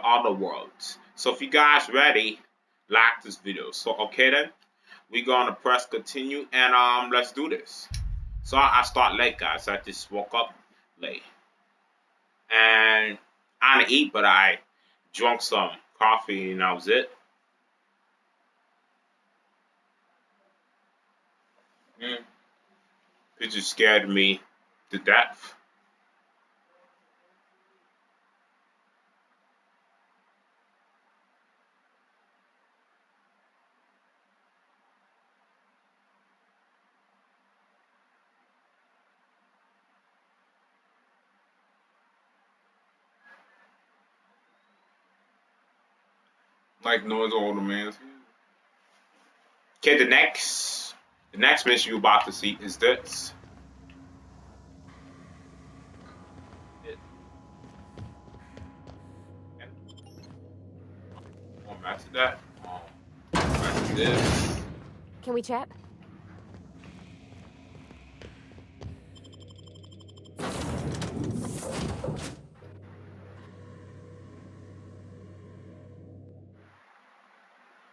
other worlds. So if you guys ready, like this video. So okay then, we're gonna press continue and let's do this. So I start late, guys. I just woke up late and I didn't eat, but I drank some coffee and that was it. It just scared me to death. Like noise older man's. Okay, the next mission you're about to see is this. Back to that. Back to this. Can we chat?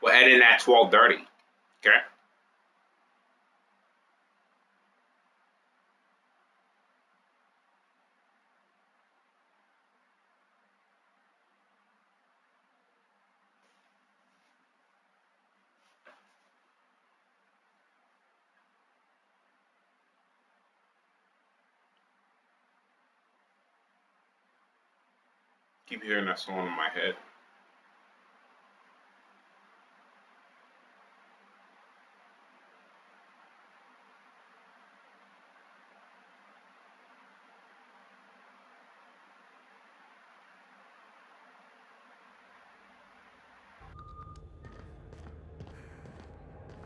We're ending at 12:30. Okay. Keep hearing that song in my head.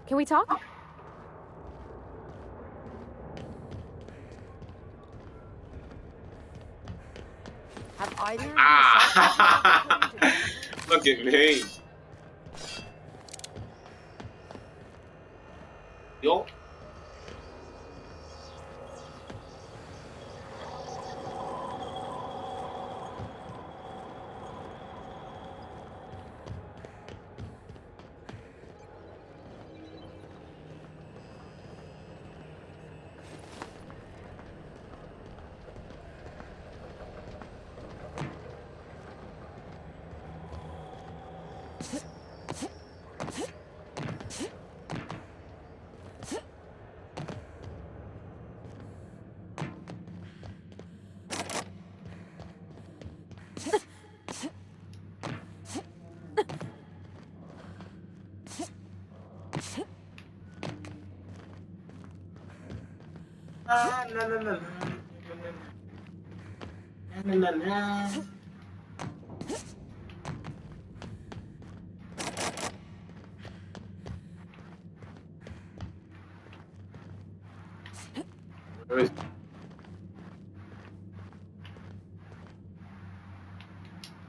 Can we talk? Have either of you Look at me. Yo.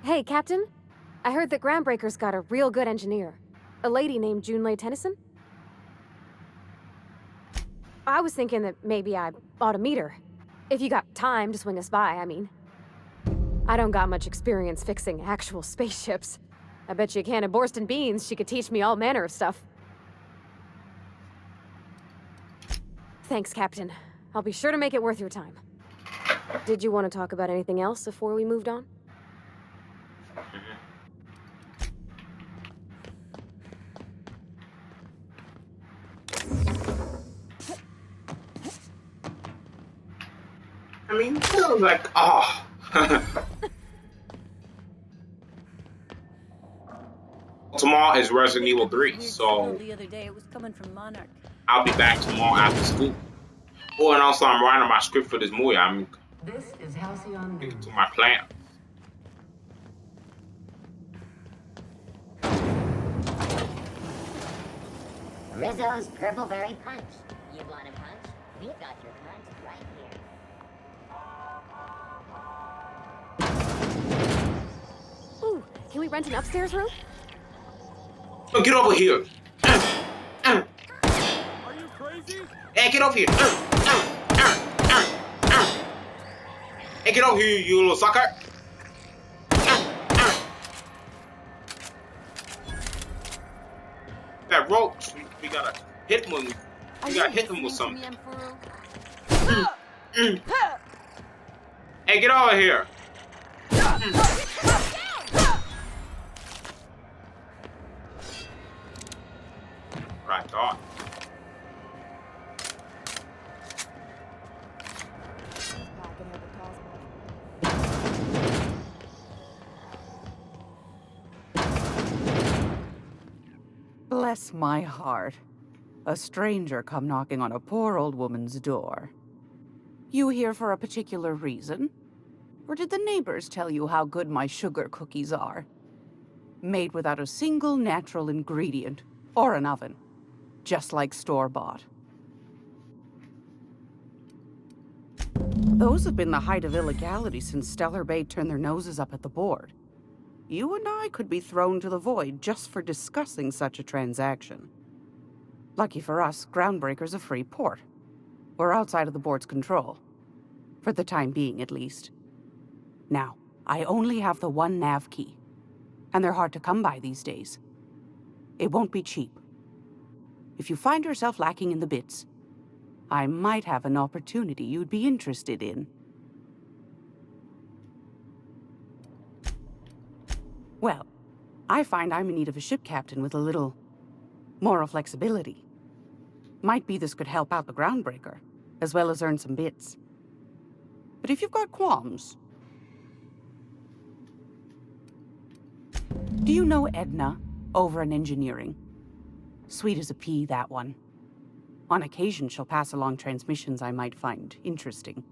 Hey, Captain. I heard that Groundbreaker's got a real good engineer. A lady named Junlei Tennyson. I was thinking that maybe I ought to meet her. If you got time to swing us by, I mean. I don't got much experience fixing actual spaceships. I bet you a can of Borston beans she could teach me all manner of stuff. Thanks, Captain. I'll be sure to make it worth your time. Did you want to talk about anything else before we moved on? I mean, it was like, oh. Tomorrow is Resident Evil 3, so The other day it was coming from Monarch. I'll be back tomorrow after school. Oh, and also I'm writing my script for this movie. I'm This is Halcyon getting News. to my plan. Rizzo's Purple Berry Punch. You want a punch? We've got your punch right here. Ooh, can we rent an upstairs room? Oh, get over here. Are you crazy? Hey, get over here. Hey, get over here, you little sucker. That roach, we gotta hit him. We gotta hit him with something. Hey, get over here. Right thought. Bless my heart. A stranger come knocking on a poor old woman's door. You here for a particular reason? Or did the neighbors tell you how good my sugar cookies are? Made without a single natural ingredient, or an oven. Just like store-bought. Those have been the height of illegality since Stellar Bay turned their noses up at the board. You and I could be thrown to the void just for discussing such a transaction. Lucky for us, Groundbreaker's a free port. We're outside of the board's control. For the time being, at least. Now, I only have the one nav key. And they're hard to come by these days. It won't be cheap. If you find yourself lacking in the bits, I might have an opportunity you'd be interested in. Well, I find I'm in need of a ship captain with a little moral flexibility. Might be this could help out the Groundbreaker, as well as earn some bits. But if you've got qualms... Do you know Edna, over in engineering? Sweet as a pea, that one. On occasion, she'll pass along transmissions I might find interesting.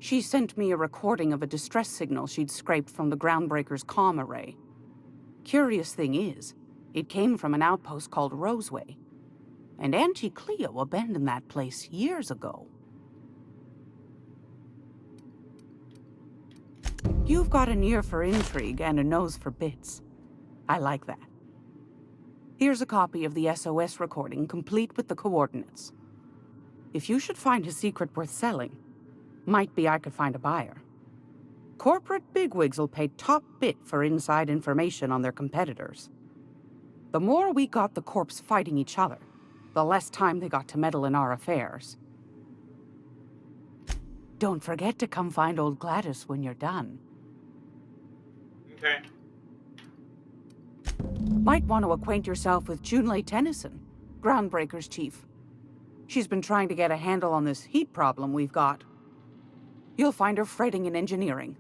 She sent me a recording of a distress signal she'd scraped from the Groundbreaker's comm array. Curious thing is, it came from an outpost called Roseway. And Auntie Cleo abandoned that place years ago. You've got an ear for intrigue and a nose for bits. I like that. Here's a copy of the SOS recording, complete with the coordinates. If you should find a secret worth selling, might be I could find a buyer. Corporate bigwigs will pay top bit for inside information on their competitors. The more we got the corps fighting each other, the less time they got to meddle in our affairs. Don't forget to come find old Gladys when you're done. Okay. Might want to acquaint yourself with Junlei Tennyson, Groundbreaker's chief. She's been trying to get a handle on this heat problem we've got. You'll find her fretting in engineering.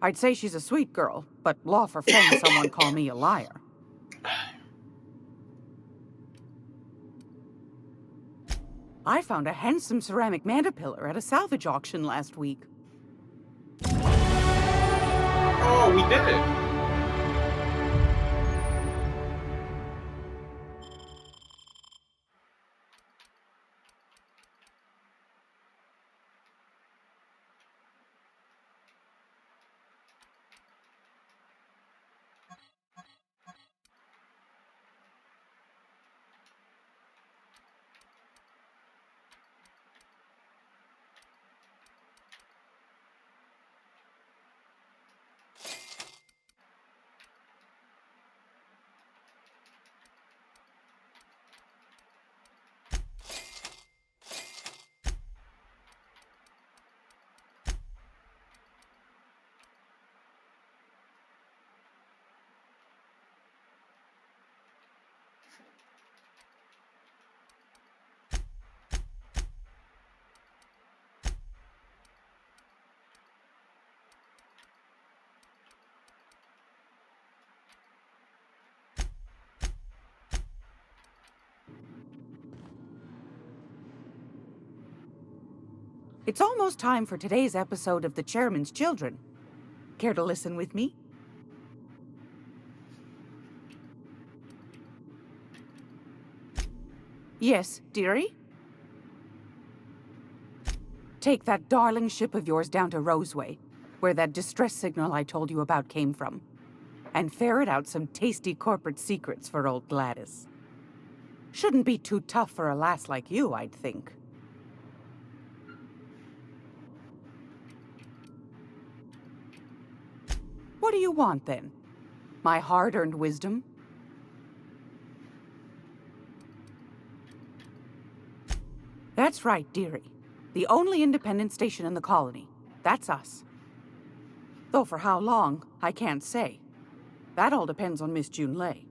I'd say she's a sweet girl, but law for fun someone call me a liar. I found a handsome ceramic mandapillar at a salvage auction last week. Oh, we did it. It's almost time for today's episode of The Chairman's Children. Care to listen with me? Yes, dearie? Take that darling ship of yours down to Roseway, where that distress signal I told you about came from, and ferret out some tasty corporate secrets for old Gladys. Shouldn't be too tough for a lass like you, I'd think. What do you want, then? My hard-earned wisdom? That's right, dearie. The only independent station in the colony. That's us. Though for how long, I can't say. That all depends on Miss Junlei.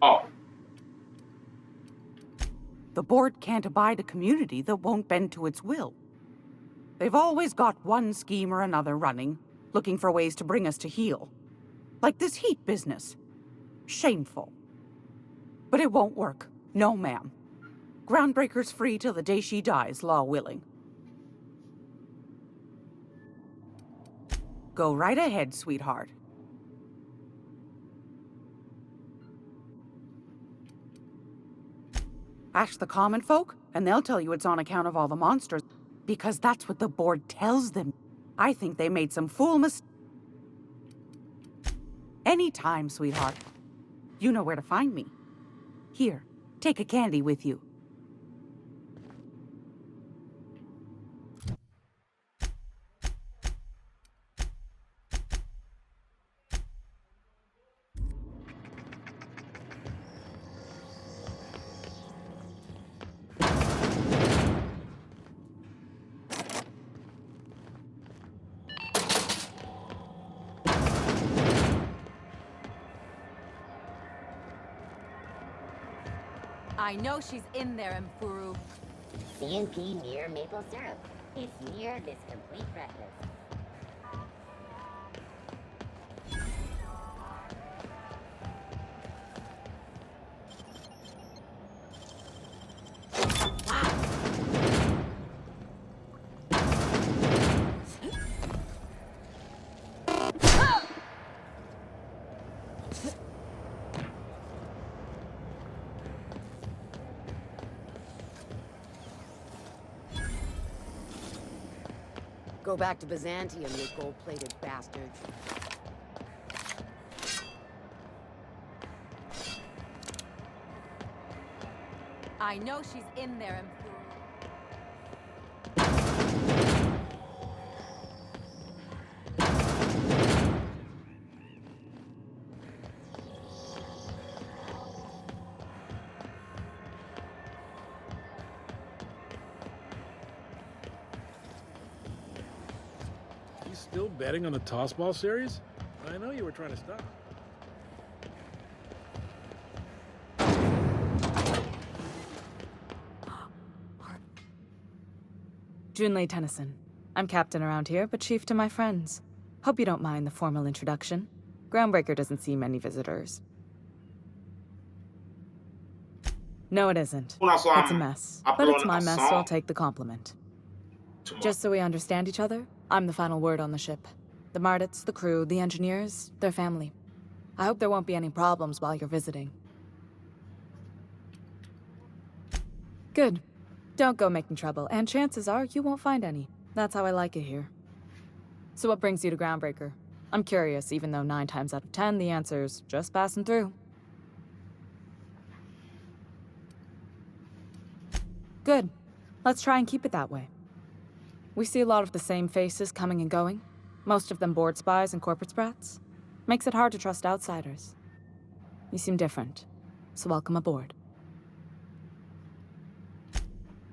Oh, The board can't abide a community that won't bend to its will. They've always got one scheme or another running, looking for ways to bring us to heel. Like this heat business. Shameful. But it won't work. No, ma'am. Groundbreaker's free till the day she dies, law willing. Go right ahead, sweetheart. Ask the common folk, and they'll tell you it's on account of all the monsters. Because that's what the board tells them. I think they made some fool Anytime, sweetheart. You know where to find me. Here, take a candy with you. I know she's in there, Mfuru. CNP near maple syrup. It's near this complete breakfast. Go back to Byzantium, you gold-plated bastards. I know she's in there, Mfuru. Still betting on the tossball series? I know you were trying to stop. Junlei Tennyson. I'm captain around here, but chief to my friends. Hope you don't mind the formal introduction. Groundbreaker doesn't see many visitors. No, it isn't. It's a mess. But it's my mess, so I'll take the compliment. Just so we understand each other, I'm the final word on the ship. The Mardits, the crew, the engineers, their family. I hope there won't be any problems while you're visiting. Good. Don't go making trouble, and chances are you won't find any. That's how I like it here. So what brings you to Groundbreaker? I'm curious, even though 9 times out of 10 the answer's just passing through. Good. Let's try and keep it that way. We see a lot of the same faces coming and going, most of them board spies and corporate sprats. Makes it hard to trust outsiders. You seem different, so welcome aboard.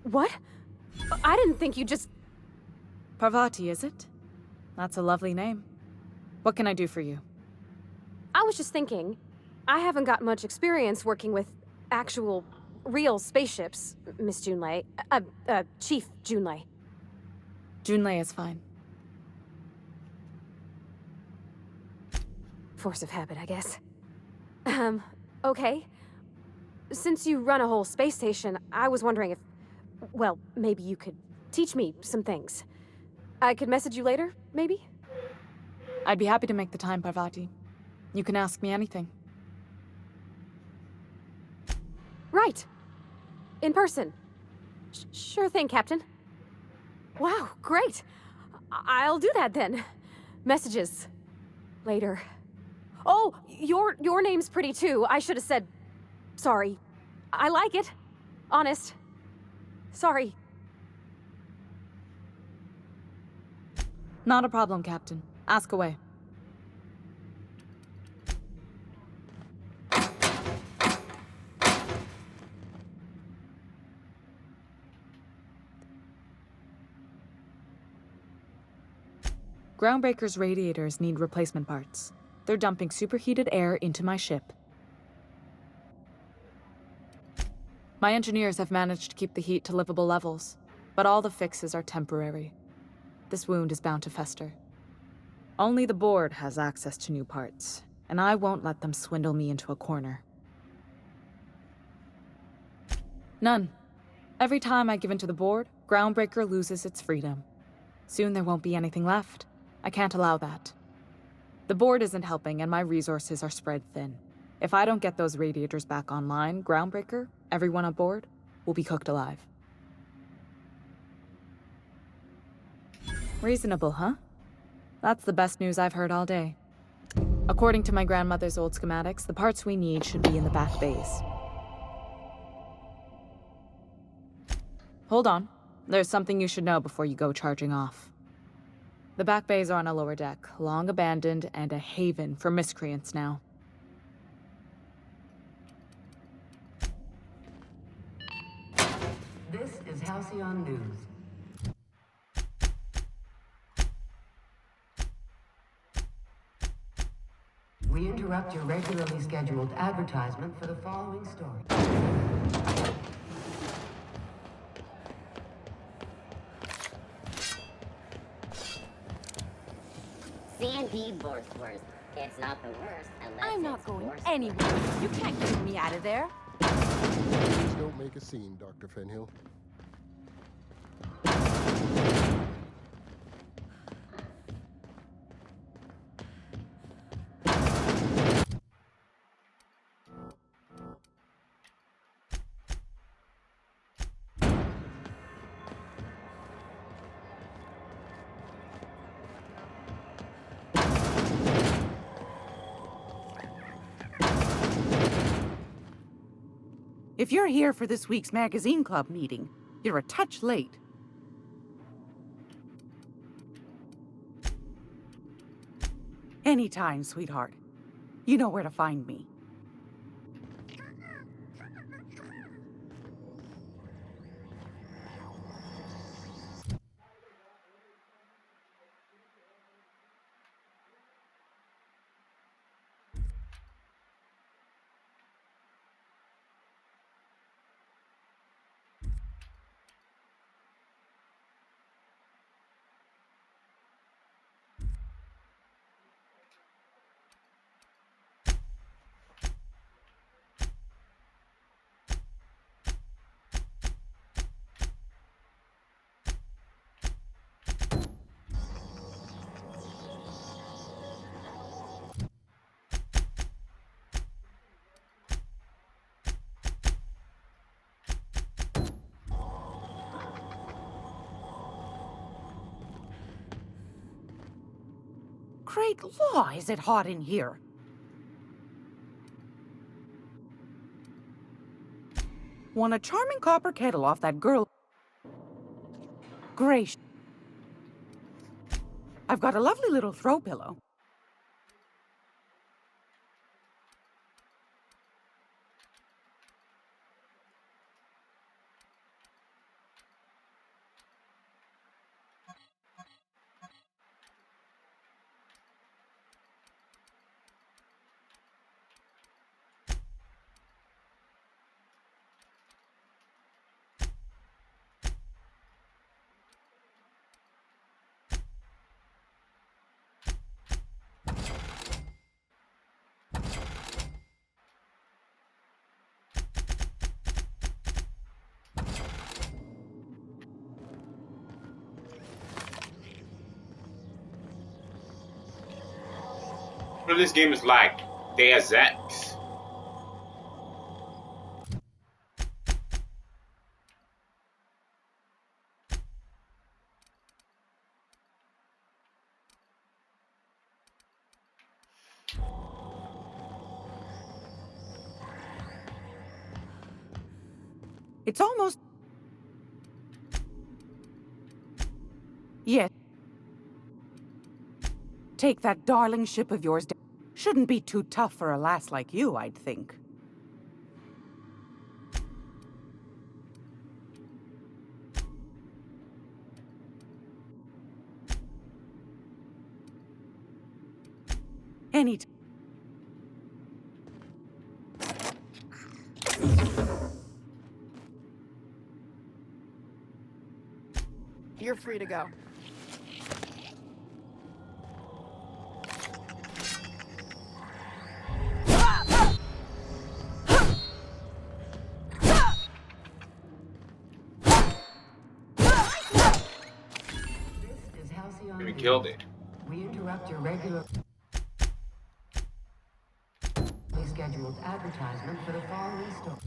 What? I didn't think you just... Parvati, is it? That's a lovely name. What can I do for you? I was just thinking, I haven't got much experience working with actual, real spaceships, Miss Junlei. Chief Junlei. Junlei is fine. Force of habit, I guess. Okay. Since you run a whole space station, I was wondering if... Well, maybe you could teach me some things. I could message you later, maybe? I'd be happy to make the time, Parvati. You can ask me anything. Right. In person. Sure thing, Captain. Wow, great. I'll do that then. Messages. Later. Oh, your name's pretty too. I should have said... Sorry. I like it. Honest. Sorry. Not a problem, Captain. Ask away. Groundbreaker's radiators need replacement parts. They're dumping superheated air into my ship. My engineers have managed to keep the heat to livable levels, but all the fixes are temporary. This wound is bound to fester. Only the board has access to new parts, and I won't let them swindle me into a corner. None. Every time I give in to the board, Groundbreaker loses its freedom. Soon there won't be anything left. I can't allow that. The board isn't helping, and my resources are spread thin. If I don't get those radiators back online, Groundbreaker, everyone aboard, will be cooked alive. Reasonable, huh? That's the best news I've heard all day. According to my grandmother's old schematics, the parts we need should be in the back bays. Hold on. There's something you should know before you go charging off. The back bays are on a lower deck, long abandoned and a haven for miscreants now. This is Halcyon News. We interrupt your regularly scheduled advertisement for the following story. C&D Borstworth. It's not the worst unless I'm not it's going worse. anywhere. You can't get me out of there. Please don't make a scene, Dr. Fenhill. If you're here for this week's magazine club meeting, you're a touch late. Anytime, sweetheart. You know where to find me. Great law, is it hot in here? Won a charming copper kettle off that girl. Gracious. I've got a lovely little throw pillow. This game is like Deus Ex. It's almost... Yes. Take that darling ship of yours down. Shouldn't be too tough for a lass like you, I'd think. Anytime. You're free to go. We killed it. We interrupt your regular scheduled advertisement for the following story.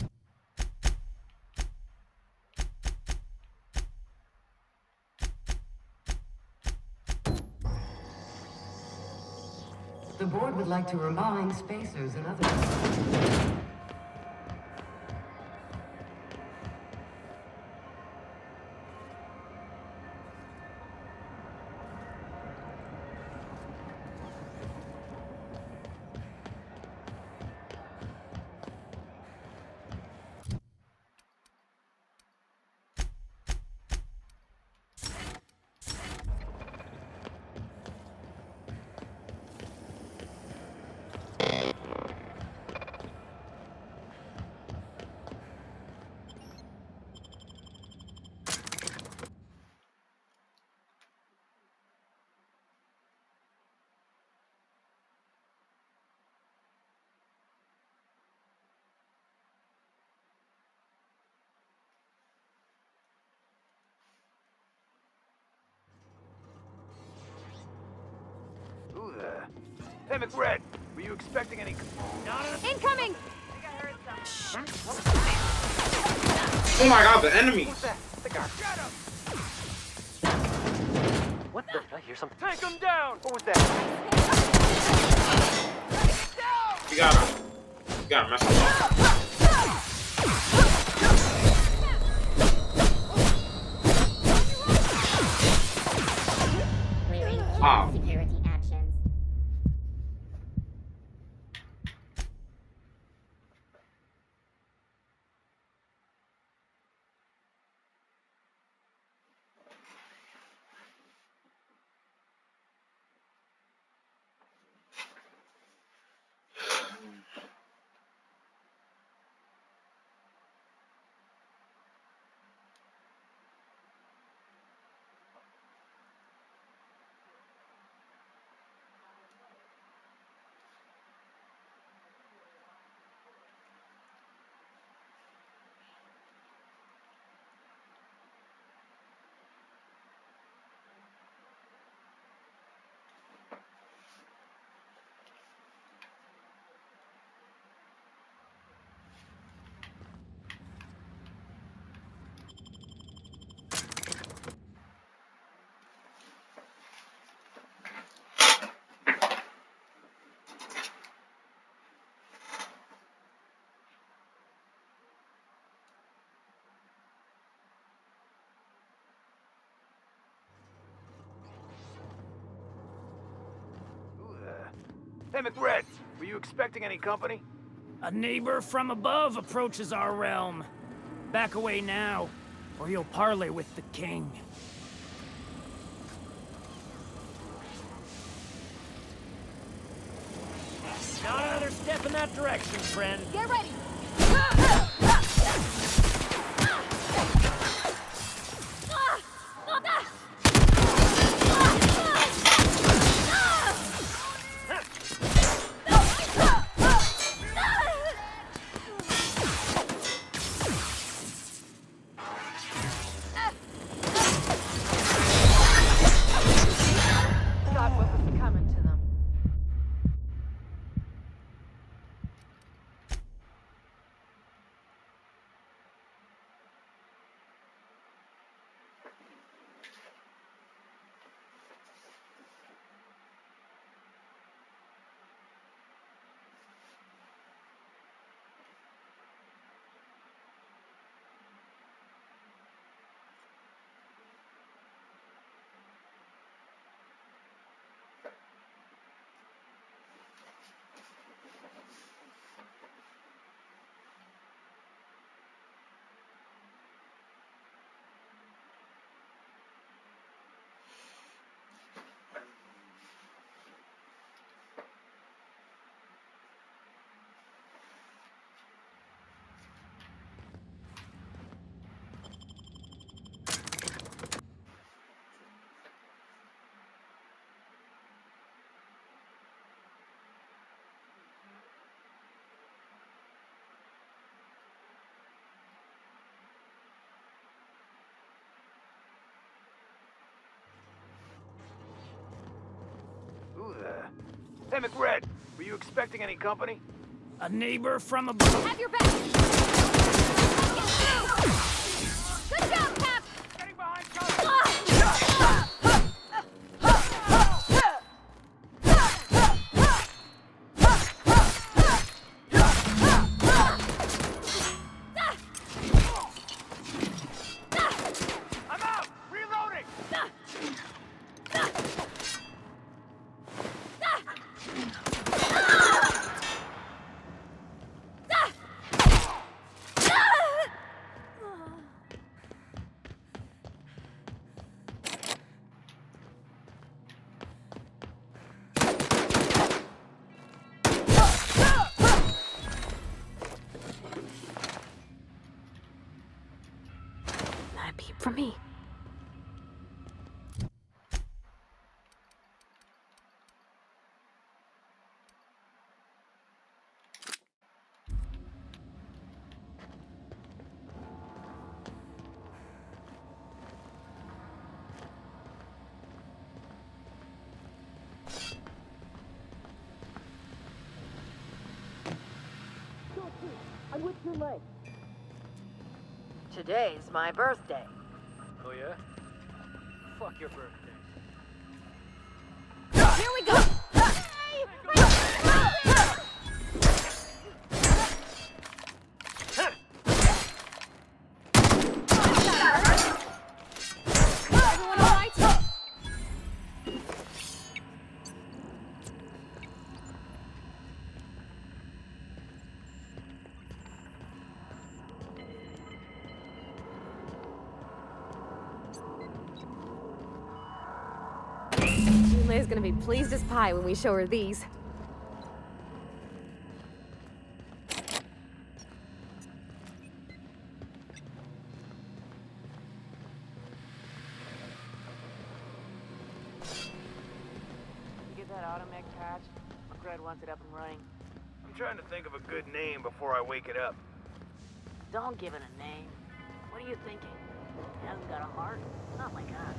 The board would like to remind spacers and others. Hey, McRed, were you expecting any... Incoming! Oh my god, the enemies! What the? Did I hear something? Take him down! What was that? You gotta mess him up. Ah. Hey, McRed, were you expecting any company? A neighbor from above approaches our realm. Back away now, or you'll parley with the king. Not another step in that direction, friend. Get ready! Hey, McRed, were you expecting any company? A neighbor from above. Have your back! Good job, Cap! Getting behind cover! I'm out! Reloading! Not a peep from me. I'm with your leg. Today's my birthday. Oh yeah? Fuck your birthday. Here we go! Everyone all right? Jule's gonna be pleased as pie when we show her these. You get that automech patch? McRed wants it up and running. I'm trying to think of a good name before I wake it up. Don't give it a name. What are you thinking? It hasn't got a heart? Not like us.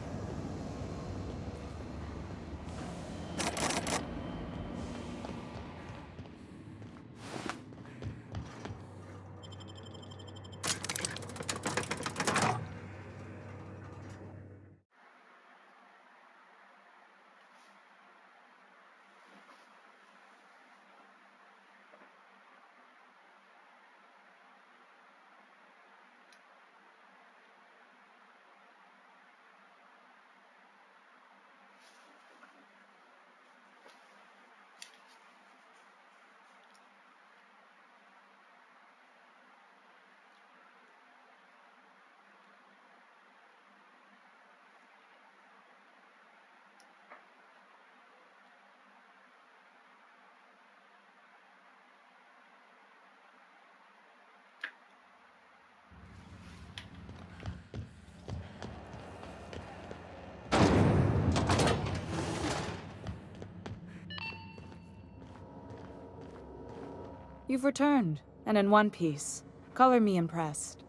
You've returned, and in one piece. Color me impressed.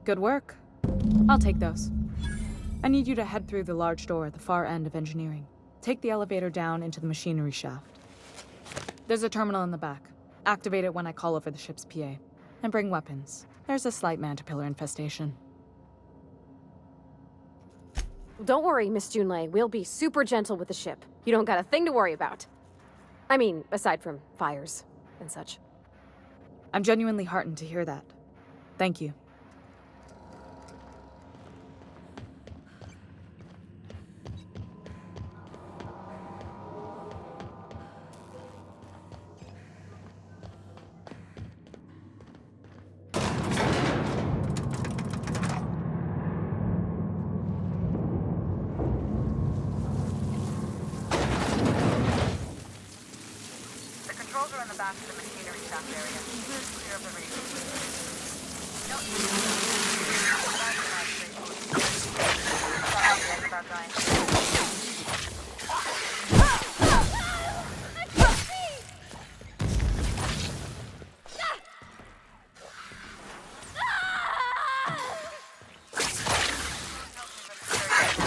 Good work. I'll take those. I need you to head through the large door at the far end of engineering. Take the elevator down into the machinery shaft. There's a terminal in the back. Activate it when I call over the ship's PA. And bring weapons. There's a slight Mantipillar infestation. Don't worry, Miss Junlei. We'll be super gentle with the ship. You don't got a thing to worry about. I mean, aside from fires and such. I'm genuinely heartened to hear that. Thank you. back to the machinery shop area. Clear up the radio.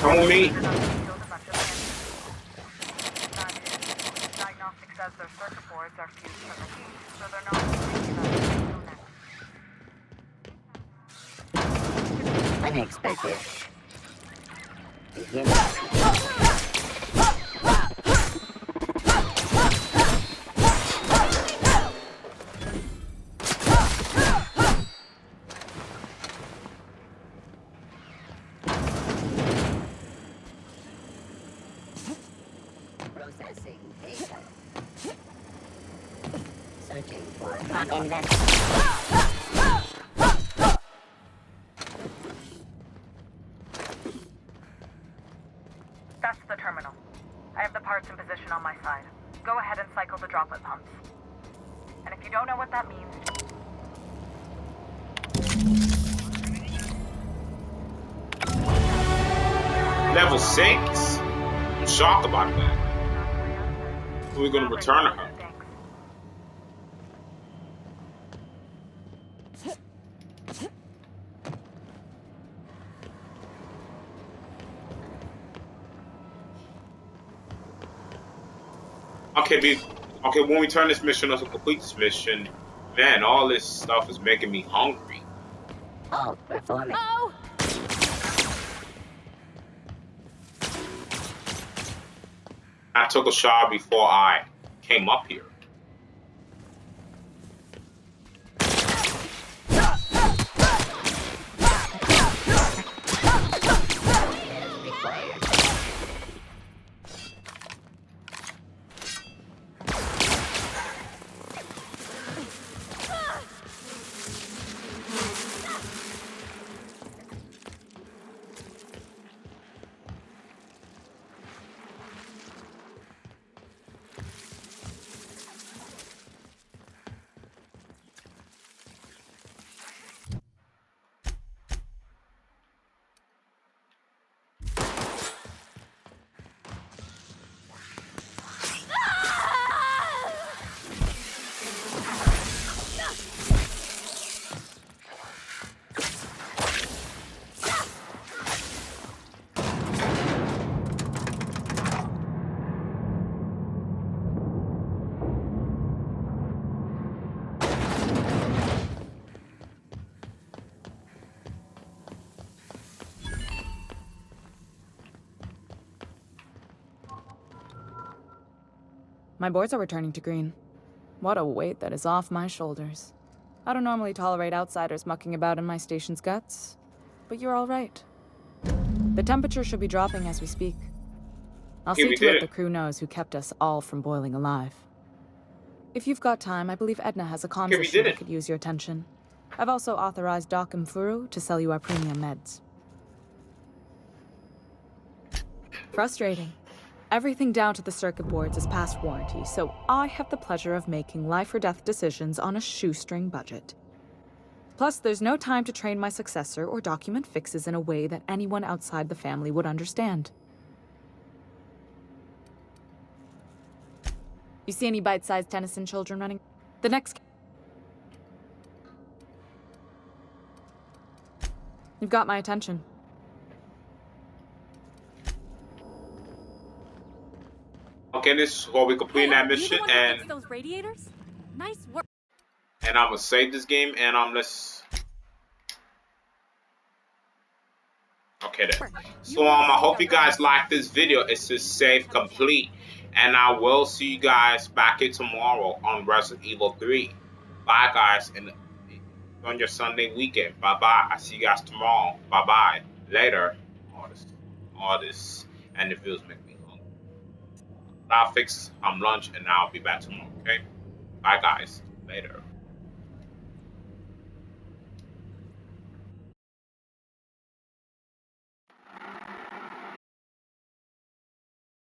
Come with me. their circuit boards are fused from the heat, so they're not until next. Unexpected. Begin. Processing data. Searching for investment. That's the terminal. I have the parts in position on my side. Go ahead and cycle the droplet pumps. And if you don't know what that means... Level 6? I'm shocked about that. We're gonna return her. Okay, when we turn this mission or to complete this mission, man, all this stuff is making me hungry. Oh, performing. Oh! I took a shower before I came up here. My boards are returning to green. What a weight that is off my shoulders. I don't normally tolerate outsiders mucking about in my station's guts, but you're all right. The temperature should be dropping as we speak. I'll see to it the crew knows who kept us all from boiling alive. If you've got time, I believe Edna has a comms issue that could use your attention. I've also authorized Doc and Furu to sell you our premium meds. Frustrating. Everything down to the circuit boards is past warranty, so I have the pleasure of making life or death decisions on a shoestring budget. Plus, there's no time to train my successor or document fixes in a way that anyone outside the family would understand. You see any bite-sized Tennyson children running? The next... You've got my attention. Okay, this is where we complete that mission, and those radiators? Nice work. And I'm gonna save this game, and let's. Okay then. So I hope you guys like this video. It's just save complete, and I will see you guys back here tomorrow on Resident Evil 3. Bye guys, and on your Sunday weekend. Bye bye. I see you guys tomorrow. Bye bye. Later. All this, and the views make me. I'll fix lunch and I'll be back tomorrow, okay? Bye guys. Later.